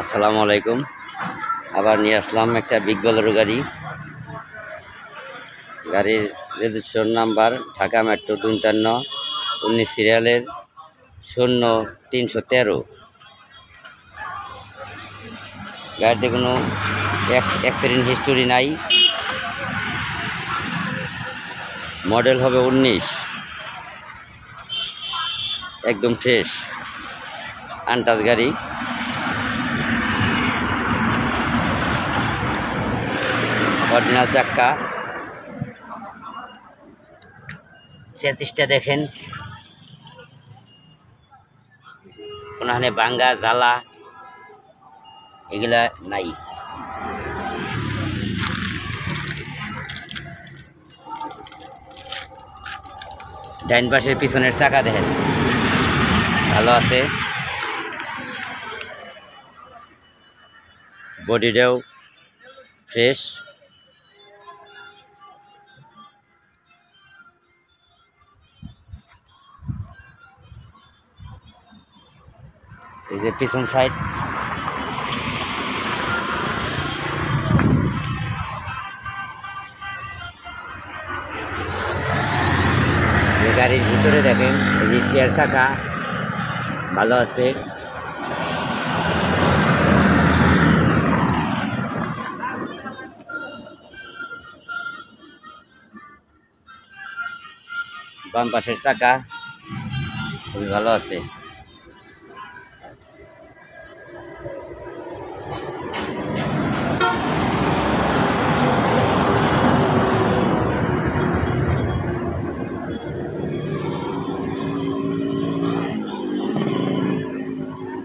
আসসালামু আলাইকুম। আবার নিয়ে আসলাম একটা বিগ বোলেরো গাড়ি। গাড়ির রেজিস্ট্রেশন নাম্বার ঢাকা মেট্রো 53 19 সিরিয়ালের 0313। গাড়িতে কোনো অ্যাক্সিডেন্ট হিস্টোরি নাই। মডেল হবে 19, একদম ফ্রেশ আনটাচ গাড়ি। অরিজিনাল চাক্কা, চেসিসটা দেখেন, কোনখানে ভাঙ্গা জ্বালা এগুলা নাই। ডাইন পাশের পিছনের চাকা দেখেন, ভালো আছে। বডিটাও ফ্রেশ। এই যে পিছন সাইড, গাড়ির ভিতরে দেখেন স্পেয়ার চাকা ভালো আছে। বাম পাশের চাকা খুবই ভালো আছে।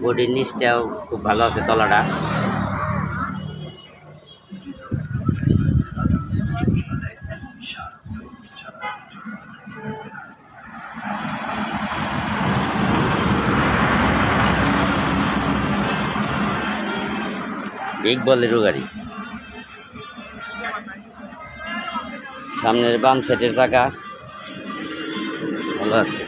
বডির নিচটাও খুব ভালো আছে, তলাটা। বিগ বোলেরো গাড়ি। সামনের বাম সাইডের চাকা ভালো আছে।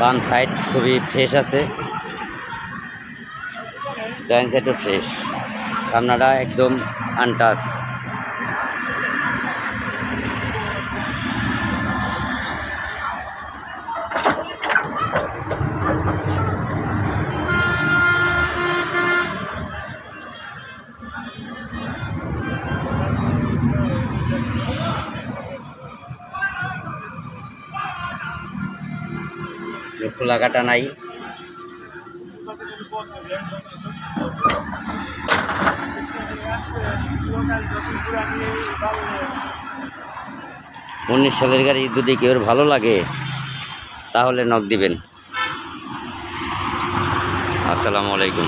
বাম সাইড খুবই ফ্রেশ আছে, ডাইন সাইডও ফ্রেশ, সামনাটা একদম আনটাচ। খোলা কাটা নাই। উনিশ সালের গাড়ি যদি কেউ ভালো লাগে তাহলে নক দিবেন। আসসালামু আলাইকুম।